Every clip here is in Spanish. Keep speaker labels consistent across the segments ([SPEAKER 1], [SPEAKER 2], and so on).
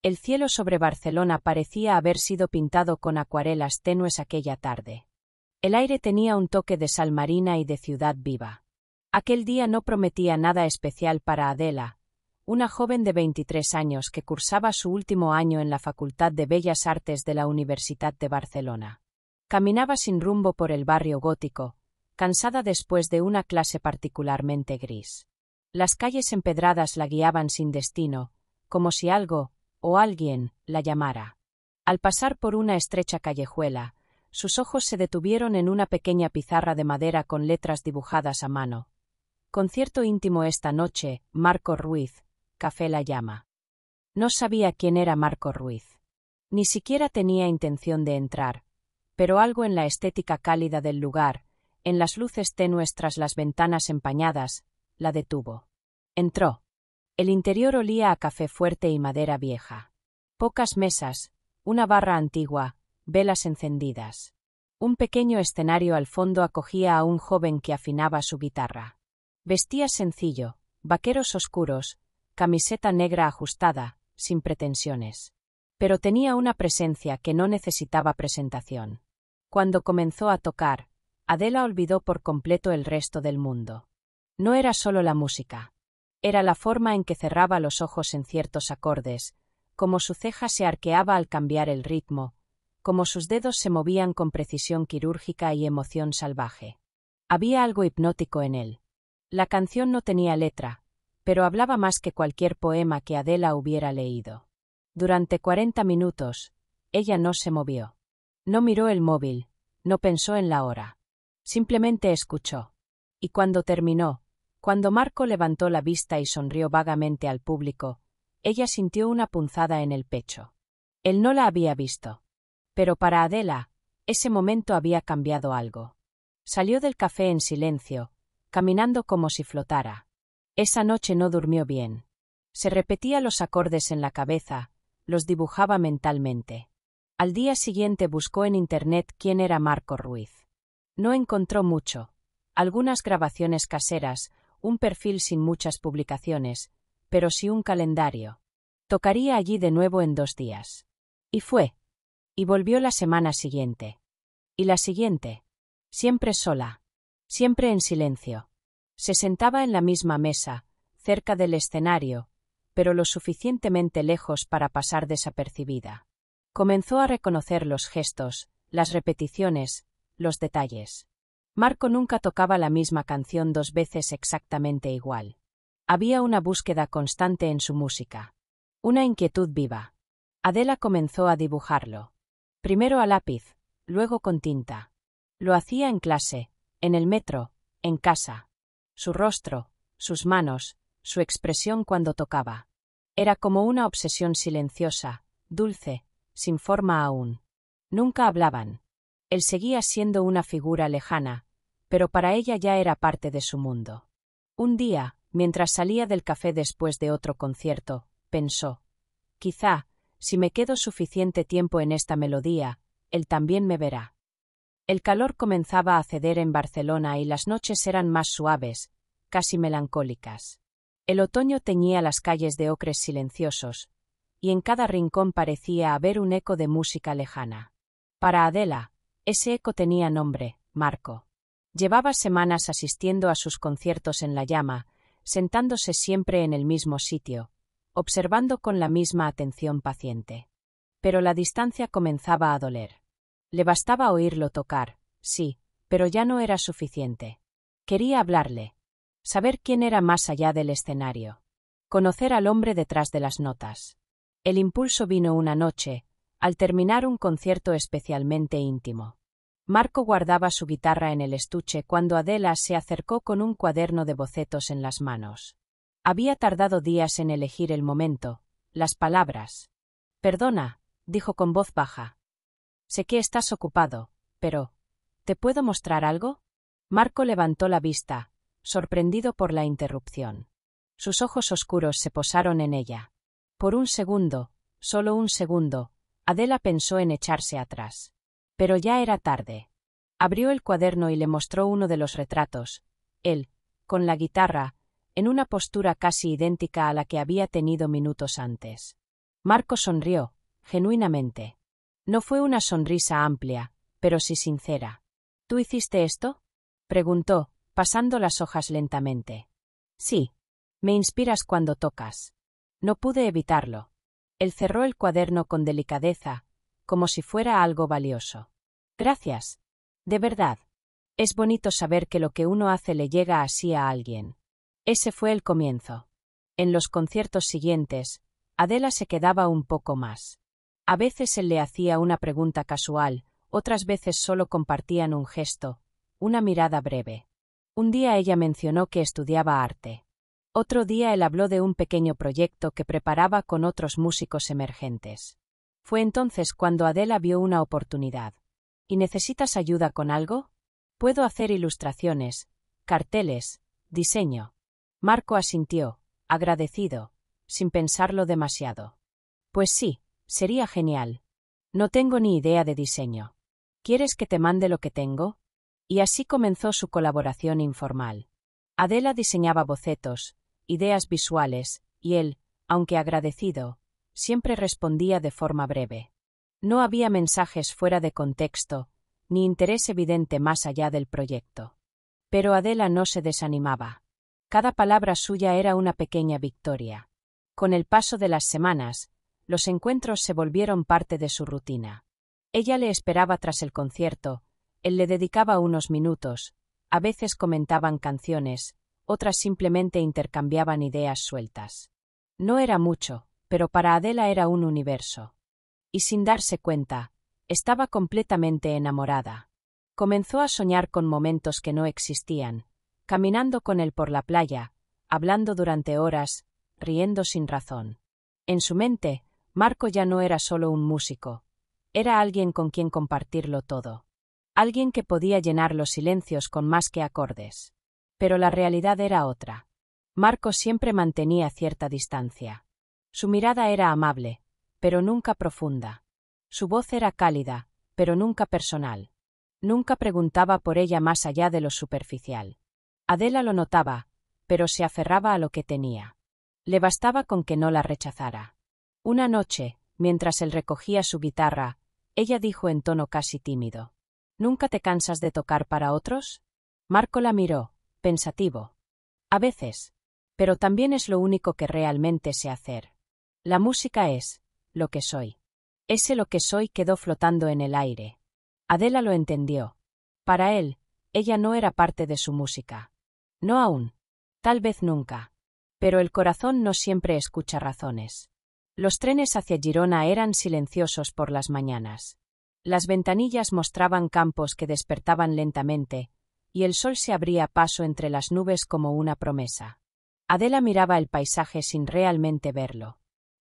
[SPEAKER 1] El cielo sobre Barcelona parecía haber sido pintado con acuarelas tenues aquella tarde. El aire tenía un toque de sal marina y de ciudad viva. Aquel día no prometía nada especial para Adela, una joven de 23 años que cursaba su último año en la Facultad de Bellas Artes de la Universidad de Barcelona. Caminaba sin rumbo por el barrio gótico, cansada después de una clase particularmente gris. Las calles empedradas la guiaban sin destino, como si algo, o alguien, la llamara. Al pasar por una estrecha callejuela, sus ojos se detuvieron en una pequeña pizarra de madera con letras dibujadas a mano. Concierto íntimo esta noche, Marco Ruiz, Café La Llama. No sabía quién era Marco Ruiz. Ni siquiera tenía intención de entrar, pero algo en la estética cálida del lugar, en las luces tenues tras las ventanas empañadas, la detuvo. Entró. El interior olía a café fuerte y madera vieja. Pocas mesas, una barra antigua, velas encendidas. Un pequeño escenario al fondo acogía a un joven que afinaba su guitarra. Vestía sencillo, vaqueros oscuros, camiseta negra ajustada, sin pretensiones. Pero tenía una presencia que no necesitaba presentación. Cuando comenzó a tocar, Adela olvidó por completo el resto del mundo. No era solo la música. Era la forma en que cerraba los ojos en ciertos acordes, como su ceja se arqueaba al cambiar el ritmo, como sus dedos se movían con precisión quirúrgica y emoción salvaje. Había algo hipnótico en él. La canción no tenía letra, pero hablaba más que cualquier poema que Adela hubiera leído. Durante 40 minutos, ella no se movió. No miró el móvil, no pensó en la hora. Simplemente escuchó. Y cuando terminó, cuando Marco levantó la vista y sonrió vagamente al público, ella sintió una punzada en el pecho. Él no la había visto. Pero para Adela, ese momento había cambiado algo. Salió del café en silencio, caminando como si flotara. Esa noche no durmió bien. Se repetía los acordes en la cabeza, los dibujaba mentalmente. Al día siguiente buscó en internet quién era Marco Ruiz. No encontró mucho. Algunas grabaciones caseras, un perfil sin muchas publicaciones, pero sí un calendario. Tocaría allí de nuevo en 2 días. Y fue. Y volvió la semana siguiente. Y la siguiente. Siempre sola. Siempre en silencio. Se sentaba en la misma mesa, cerca del escenario, pero lo suficientemente lejos para pasar desapercibida. Comenzó a reconocer los gestos, las repeticiones, los detalles. Marco nunca tocaba la misma canción 2 veces exactamente igual. Había una búsqueda constante en su música. Una inquietud viva. Adela comenzó a dibujarlo. Primero a lápiz, luego con tinta. Lo hacía en clase, en el metro, en casa. Su rostro, sus manos, su expresión cuando tocaba. Era como una obsesión silenciosa, dulce, sin forma aún. Nunca hablaban. Él seguía siendo una figura lejana, pero para ella ya era parte de su mundo. Un día, mientras salía del café después de otro concierto, pensó: quizá, si me quedo suficiente tiempo en esta melodía, él también me verá. El calor comenzaba a ceder en Barcelona y las noches eran más suaves, casi melancólicas. El otoño teñía las calles de ocres silenciosos, y en cada rincón parecía haber un eco de música lejana. Para Adela, ese eco tenía nombre: Marco. Llevaba semanas asistiendo a sus conciertos en La Llama, sentándose siempre en el mismo sitio, observando con la misma atención paciente. Pero la distancia comenzaba a doler. Le bastaba oírlo tocar, sí, pero ya no era suficiente. Quería hablarle. Saber quién era más allá del escenario. Conocer al hombre detrás de las notas. El impulso vino una noche, al terminar un concierto especialmente íntimo. Marco guardaba su guitarra en el estuche cuando Adela se acercó con un cuaderno de bocetos en las manos. Había tardado días en elegir el momento, las palabras. «Perdona», dijo con voz baja. «Sé que estás ocupado, pero ¿te puedo mostrar algo?» Marco levantó la vista, sorprendido por la interrupción. Sus ojos oscuros se posaron en ella. Por un segundo, solo un segundo, Adela pensó en echarse atrás. Pero ya era tarde. Abrió el cuaderno y le mostró uno de los retratos. Él, con la guitarra, en una postura casi idéntica a la que había tenido minutos antes. Marco sonrió, genuinamente. No fue una sonrisa amplia, pero sí sincera. ¿Tú hiciste esto?, preguntó, pasando las hojas lentamente. Sí. Me inspiras cuando tocas. No pude evitarlo. Él cerró el cuaderno con delicadeza, como si fuera algo valioso. Gracias. De verdad. Es bonito saber que lo que uno hace le llega así a alguien. Ese fue el comienzo. En los conciertos siguientes, Adela se quedaba un poco más. A veces él le hacía una pregunta casual, otras veces solo compartían un gesto, una mirada breve. Un día ella mencionó que estudiaba arte. Otro día él habló de un pequeño proyecto que preparaba con otros músicos emergentes. Fue entonces cuando Adela vio una oportunidad. ¿Y necesitas ayuda con algo? Puedo hacer ilustraciones, carteles, diseño. Marco asintió, agradecido, sin pensarlo demasiado. Pues sí, sería genial. No tengo ni idea de diseño. ¿Quieres que te mande lo que tengo? Y así comenzó su colaboración informal. Adela diseñaba bocetos, ideas visuales, y él, aunque agradecido, siempre respondía de forma breve. No había mensajes fuera de contexto, ni interés evidente más allá del proyecto. Pero Adela no se desanimaba. Cada palabra suya era una pequeña victoria. Con el paso de las semanas, los encuentros se volvieron parte de su rutina. Ella le esperaba tras el concierto, él le dedicaba unos minutos, a veces comentaban canciones, otras simplemente intercambiaban ideas sueltas. No era mucho, pero para Adela era un universo. Y sin darse cuenta, estaba completamente enamorada. Comenzó a soñar con momentos que no existían, caminando con él por la playa, hablando durante horas, riendo sin razón. En su mente, Marco ya no era solo un músico, era alguien con quien compartirlo todo. Alguien que podía llenar los silencios con más que acordes. Pero la realidad era otra. Marco siempre mantenía cierta distancia. Su mirada era amable, pero nunca profunda. Su voz era cálida, pero nunca personal. Nunca preguntaba por ella más allá de lo superficial. Adela lo notaba, pero se aferraba a lo que tenía. Le bastaba con que no la rechazara. Una noche, mientras él recogía su guitarra, ella dijo en tono casi tímido: ¿Nunca te cansas de tocar para otros? Marco la miró, pensativo. A veces. Pero también es lo único que realmente sé hacer. La música es lo que soy. Ese lo que soy quedó flotando en el aire. Adela lo entendió. Para él, ella no era parte de su música. No aún. Tal vez nunca. Pero el corazón no siempre escucha razones. Los trenes hacia Girona eran silenciosos por las mañanas. Las ventanillas mostraban campos que despertaban lentamente, y el sol se abría paso entre las nubes como una promesa. Adela miraba el paisaje sin realmente verlo.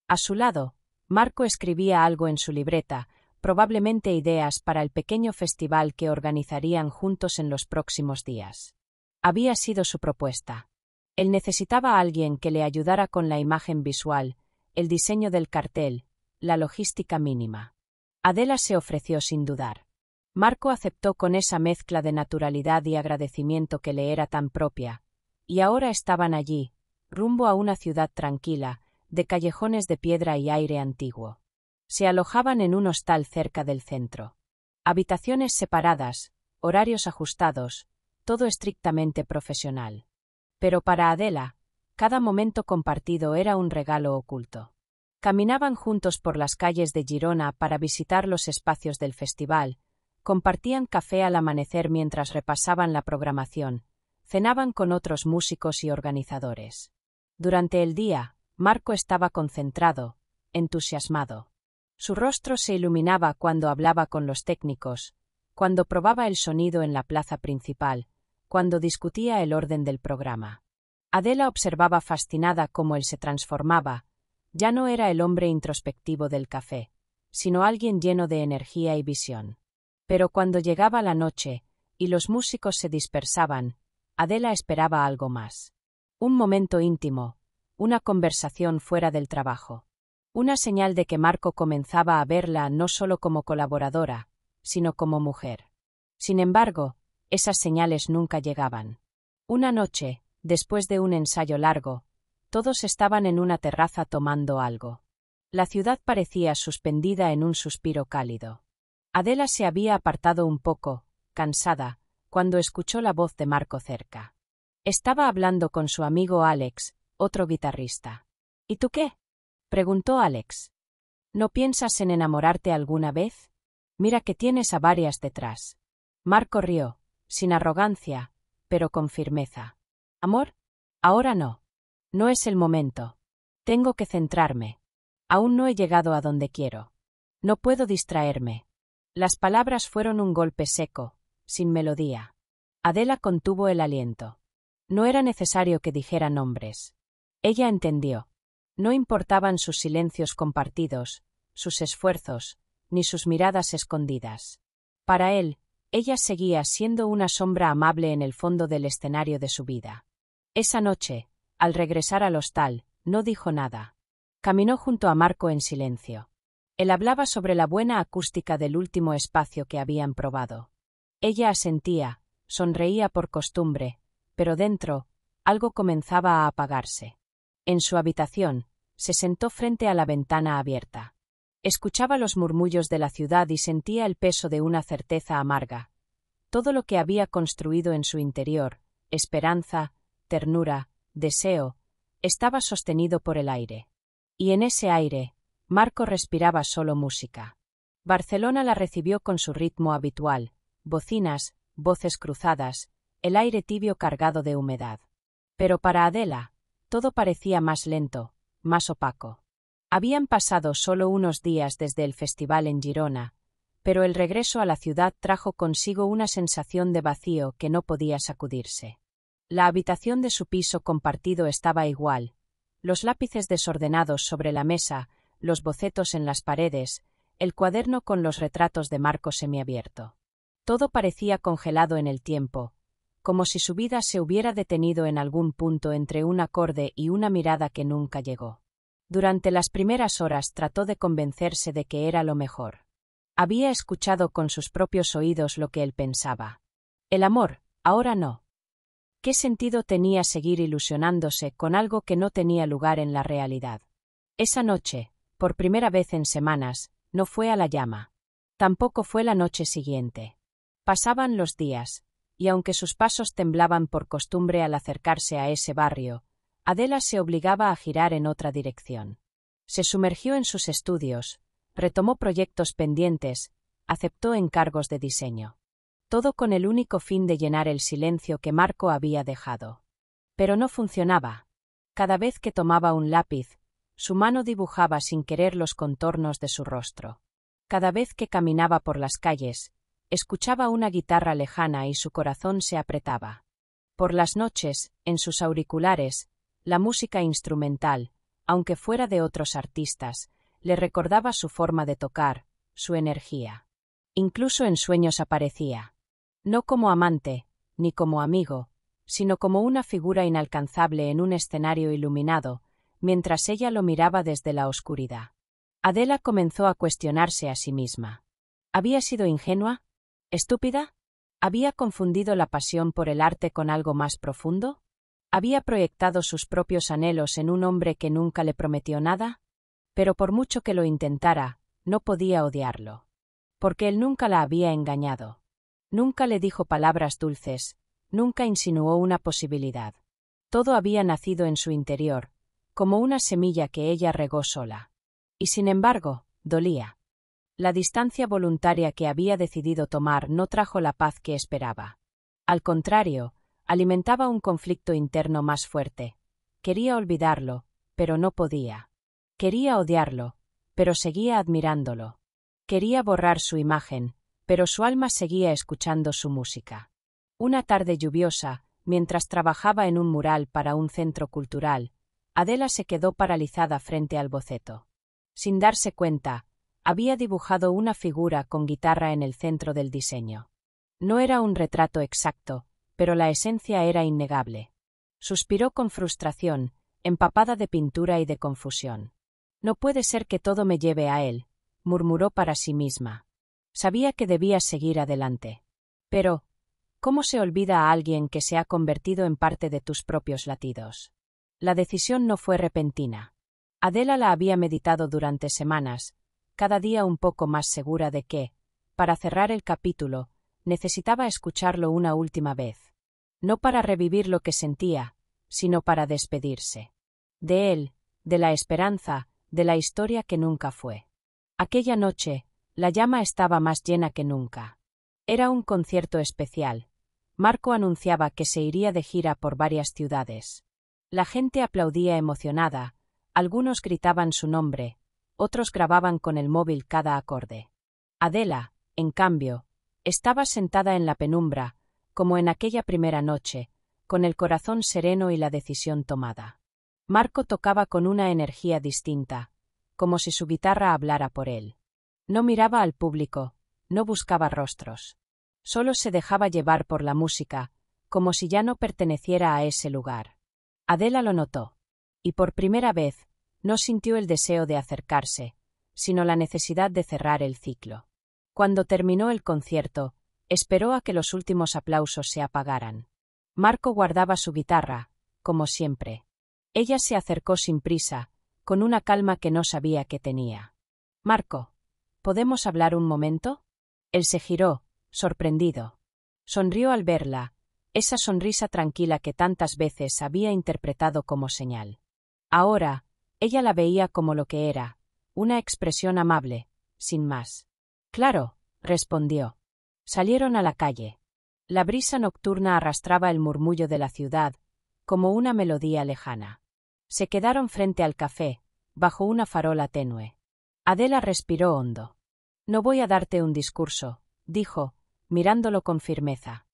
[SPEAKER 1] A su lado, Marco escribía algo en su libreta, probablemente ideas para el pequeño festival que organizarían juntos en los próximos días. Había sido su propuesta. Él necesitaba a alguien que le ayudara con la imagen visual, el diseño del cartel, la logística mínima. Adela se ofreció sin dudar. Marco aceptó con esa mezcla de naturalidad y agradecimiento que le era tan propia, y ahora estaban allí, rumbo a una ciudad tranquila, de callejones de piedra y aire antiguo. Se alojaban en un hostal cerca del centro. Habitaciones separadas, horarios ajustados, todo estrictamente profesional. Pero para Adela, cada momento compartido era un regalo oculto. Caminaban juntos por las calles de Girona para visitar los espacios del festival, compartían café al amanecer mientras repasaban la programación, cenaban con otros músicos y organizadores. Durante el día, Marco estaba concentrado, entusiasmado. Su rostro se iluminaba cuando hablaba con los técnicos, cuando probaba el sonido en la plaza principal, cuando discutía el orden del programa. Adela observaba fascinada cómo él se transformaba. Ya no era el hombre introspectivo del café, sino alguien lleno de energía y visión. Pero cuando llegaba la noche, y los músicos se dispersaban, Adela esperaba algo más. Un momento íntimo, una conversación fuera del trabajo. Una señal de que Marco comenzaba a verla no solo como colaboradora, sino como mujer. Sin embargo, esas señales nunca llegaban. Una noche, después de un ensayo largo, todos estaban en una terraza tomando algo. La ciudad parecía suspendida en un suspiro cálido. Adela se había apartado un poco, cansada, cuando escuchó la voz de Marco cerca. Estaba hablando con su amigo Alex, otro guitarrista. ¿Y tú qué? Preguntó Alex. ¿No piensas en enamorarte alguna vez? Mira que tienes a varias detrás. Marco rió, sin arrogancia, pero con firmeza. ¿Amor? Ahora no. No es el momento. Tengo que centrarme. Aún no he llegado a donde quiero. No puedo distraerme. Las palabras fueron un golpe seco, sin melodía. Adela contuvo el aliento. No era necesario que dijera nombres. Ella entendió. No importaban sus silencios compartidos, sus esfuerzos, ni sus miradas escondidas. Para él, ella seguía siendo una sombra amable en el fondo del escenario de su vida. Esa noche, al regresar al hostal, no dijo nada. Caminó junto a Marco en silencio. Él hablaba sobre la buena acústica del último espacio que habían probado. Ella asentía, sonreía por costumbre, pero dentro, algo comenzaba a apagarse. En su habitación, se sentó frente a la ventana abierta. Escuchaba los murmullos de la ciudad y sentía el peso de una certeza amarga. Todo lo que había construido en su interior, esperanza, ternura, deseo, estaba sostenido por el aire. Y en ese aire, Marco respiraba solo música. Barcelona la recibió con su ritmo habitual, bocinas, voces cruzadas, el aire tibio cargado de humedad. Pero para Adela, todo parecía más lento, más opaco. Habían pasado solo unos días desde el festival en Girona, pero el regreso a la ciudad trajo consigo una sensación de vacío que no podía sacudirse. La habitación de su piso compartido estaba igual, los lápices desordenados sobre la mesa, los bocetos en las paredes, el cuaderno con los retratos de Marco semiabierto. Todo parecía congelado en el tiempo, como si su vida se hubiera detenido en algún punto entre un acorde y una mirada que nunca llegó. Durante las primeras horas trató de convencerse de que era lo mejor. Había escuchado con sus propios oídos lo que él pensaba. El amor, ahora no. ¿Qué sentido tenía seguir ilusionándose con algo que no tenía lugar en la realidad? Esa noche, por primera vez en semanas, no fue a la llama. Tampoco fue la noche siguiente. Pasaban los días, y aunque sus pasos temblaban por costumbre al acercarse a ese barrio, Adela se obligaba a girar en otra dirección. Se sumergió en sus estudios, retomó proyectos pendientes, aceptó encargos de diseño. Todo con el único fin de llenar el silencio que Marco había dejado. Pero no funcionaba. Cada vez que tomaba un lápiz, su mano dibujaba sin querer los contornos de su rostro. Cada vez que caminaba por las calles, escuchaba una guitarra lejana y su corazón se apretaba. Por las noches, en sus auriculares, la música instrumental, aunque fuera de otros artistas, le recordaba su forma de tocar, su energía. Incluso en sueños aparecía. No como amante, ni como amigo, sino como una figura inalcanzable en un escenario iluminado, mientras ella lo miraba desde la oscuridad. Adela comenzó a cuestionarse a sí misma. ¿Había sido ingenua? ¿Estúpida? ¿Había confundido la pasión por el arte con algo más profundo? ¿Había proyectado sus propios anhelos en un hombre que nunca le prometió nada? Pero por mucho que lo intentara, no podía odiarlo. Porque él nunca la había engañado. Nunca le dijo palabras dulces, nunca insinuó una posibilidad. Todo había nacido en su interior, como una semilla que ella regó sola. Y sin embargo, dolía. La distancia voluntaria que había decidido tomar no trajo la paz que esperaba. Al contrario, alimentaba un conflicto interno más fuerte. Quería olvidarlo, pero no podía. Quería odiarlo, pero seguía admirándolo. Quería borrar su imagen, pero su alma seguía escuchando su música. Una tarde lluviosa, mientras trabajaba en un mural para un centro cultural, Adela se quedó paralizada frente al boceto. Sin darse cuenta, había dibujado una figura con guitarra en el centro del diseño. No era un retrato exacto, pero la esencia era innegable. Suspiró con frustración, empapada de pintura y de confusión. No puede ser que todo me lleve a él, murmuró para sí misma. Sabía que debía seguir adelante. Pero, ¿cómo se olvida a alguien que se ha convertido en parte de tus propios latidos? La decisión no fue repentina. Adela la había meditado durante semanas, cada día un poco más segura de que, para cerrar el capítulo, necesitaba escucharlo una última vez. No para revivir lo que sentía, sino para despedirse. De él, de la esperanza, de la historia que nunca fue. Aquella noche, la llama estaba más llena que nunca. Era un concierto especial. Marco anunciaba que se iría de gira por varias ciudades. La gente aplaudía emocionada, algunos gritaban su nombre, otros grababan con el móvil cada acorde. Adela, en cambio, estaba sentada en la penumbra, como en aquella primera noche, con el corazón sereno y la decisión tomada. Marco tocaba con una energía distinta, como si su guitarra hablara por él. No miraba al público, no buscaba rostros. Solo se dejaba llevar por la música, como si ya no perteneciera a ese lugar. Adela lo notó. Y por primera vez, no sintió el deseo de acercarse, sino la necesidad de cerrar el ciclo. Cuando terminó el concierto, esperó a que los últimos aplausos se apagaran. Marco guardaba su guitarra, como siempre. Ella se acercó sin prisa, con una calma que no sabía que tenía. «Marco, ¿podemos hablar un momento?» Él se giró, sorprendido. Sonrió al verla, esa sonrisa tranquila que tantas veces había interpretado como señal. Ahora, ella la veía como lo que era, una expresión amable, sin más. «Claro», respondió. Salieron a la calle. La brisa nocturna arrastraba el murmullo de la ciudad, como una melodía lejana. Se quedaron frente al café, bajo una farola tenue. Adela respiró hondo. «No voy a darte un discurso», dijo, mirándolo con firmeza.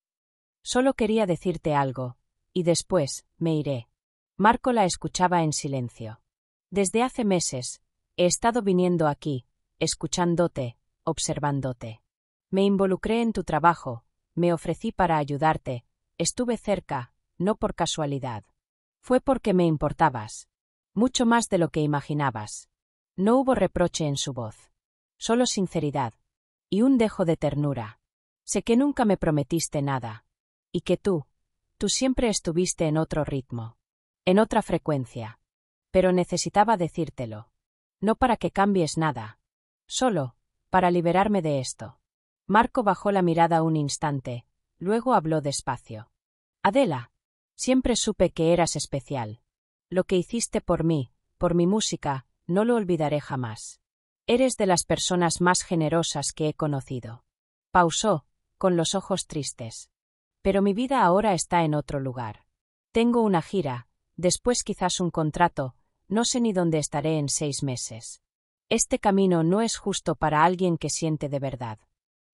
[SPEAKER 1] «Solo quería decirte algo, y después, me iré». Marco la escuchaba en silencio. «Desde hace meses, he estado viniendo aquí, escuchándote, observándote. Me involucré en tu trabajo, me ofrecí para ayudarte, estuve cerca, no por casualidad. Fue porque me importabas. Mucho más de lo que imaginabas». No hubo reproche en su voz. Solo sinceridad. Y un dejo de ternura. «Sé que nunca me prometiste nada. Y que tú siempre estuviste en otro ritmo. En otra frecuencia. Pero necesitaba decírtelo. No para que cambies nada. Solo, para liberarme de esto». Marco bajó la mirada un instante, luego habló despacio. «Adela, siempre supe que eras especial. Lo que hiciste por mí, por mi música, no lo olvidaré jamás. Eres de las personas más generosas que he conocido». Pausó, con los ojos tristes. «Pero mi vida ahora está en otro lugar. Tengo una gira, después quizás un contrato, no sé ni dónde estaré en 6 meses. Este camino no es justo para alguien que siente de verdad.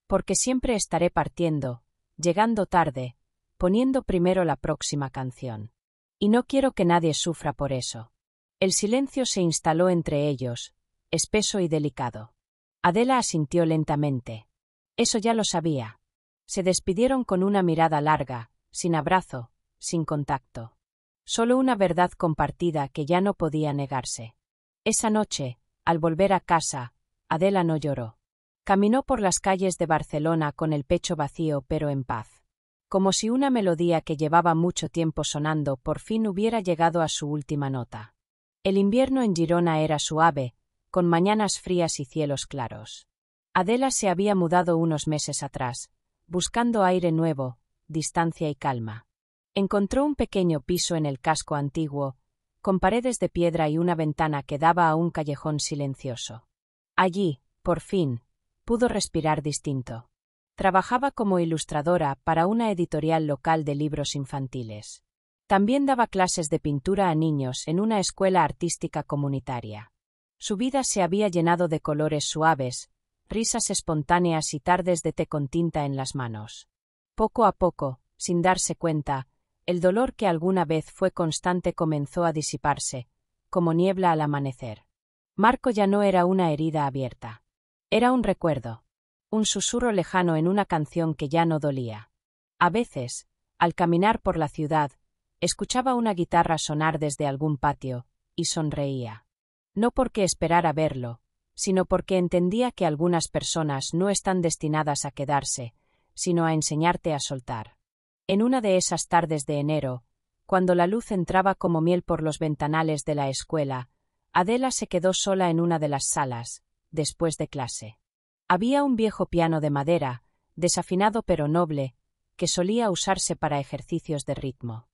[SPEAKER 1] Porque siempre estaré partiendo, llegando tarde, poniendo primero la próxima canción. Y no quiero que nadie sufra por eso». El silencio se instaló entre ellos, espeso y delicado. Adela asintió lentamente. Eso ya lo sabía. Se despidieron con una mirada larga, sin abrazo, sin contacto. Solo una verdad compartida que ya no podía negarse. Esa noche, al volver a casa, Adela no lloró. Caminó por las calles de Barcelona con el pecho vacío pero en paz. Como si una melodía que llevaba mucho tiempo sonando por fin hubiera llegado a su última nota. El invierno en Girona era suave, con mañanas frías y cielos claros. Adela se había mudado unos meses atrás, buscando aire nuevo, distancia y calma. Encontró un pequeño piso en el casco antiguo, con paredes de piedra y una ventana que daba a un callejón silencioso. Allí, por fin, pudo respirar distinto. Trabajaba como ilustradora para una editorial local de libros infantiles. También daba clases de pintura a niños en una escuela artística comunitaria. Su vida se había llenado de colores suaves, risas espontáneas y tardes de té con tinta en las manos. Poco a poco, sin darse cuenta, el dolor que alguna vez fue constante comenzó a disiparse, como niebla al amanecer. Marco ya no era una herida abierta. Era un recuerdo. Un susurro lejano en una canción que ya no dolía. A veces, al caminar por la ciudad, escuchaba una guitarra sonar desde algún patio, y sonreía. No porque esperara verlo, sino porque entendía que algunas personas no están destinadas a quedarse, sino a enseñarte a soltar. En una de esas tardes de enero, cuando la luz entraba como miel por los ventanales de la escuela, Adela se quedó sola en una de las salas, después de clase. Había un viejo piano de madera, desafinado pero noble, que solía usarse para ejercicios de ritmo.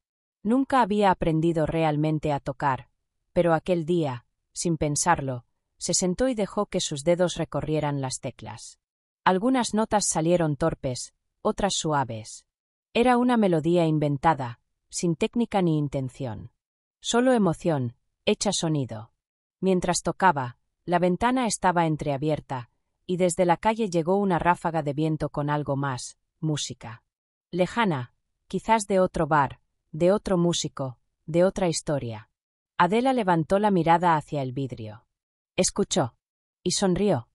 [SPEAKER 1] Nunca había aprendido realmente a tocar, pero aquel día, sin pensarlo, se sentó y dejó que sus dedos recorrieran las teclas. Algunas notas salieron torpes, otras suaves. Era una melodía inventada, sin técnica ni intención. Solo emoción, hecha sonido. Mientras tocaba, la ventana estaba entreabierta, y desde la calle llegó una ráfaga de viento con algo más, música. Lejana, quizás de otro bar, de otro músico, de otra historia. Adela levantó la mirada hacia el vidrio. Escuchó. Y sonrió.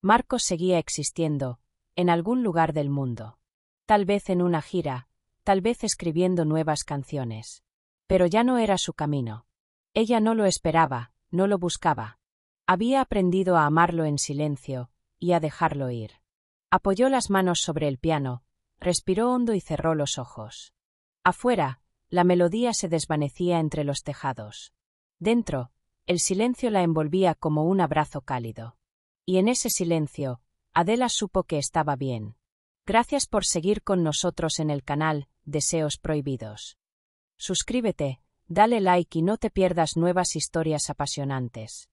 [SPEAKER 1] Marcos seguía existiendo, en algún lugar del mundo. Tal vez en una gira, tal vez escribiendo nuevas canciones. Pero ya no era su camino. Ella no lo esperaba, no lo buscaba. Había aprendido a amarlo en silencio, y a dejarlo ir. Apoyó las manos sobre el piano, respiró hondo y cerró los ojos. Afuera, la melodía se desvanecía entre los tejados. Dentro, el silencio la envolvía como un abrazo cálido. Y en ese silencio, Adela supo que estaba bien. Gracias por seguir con nosotros en el canal Deseos Prohibidos. Suscríbete, dale like y no te pierdas nuevas historias apasionantes.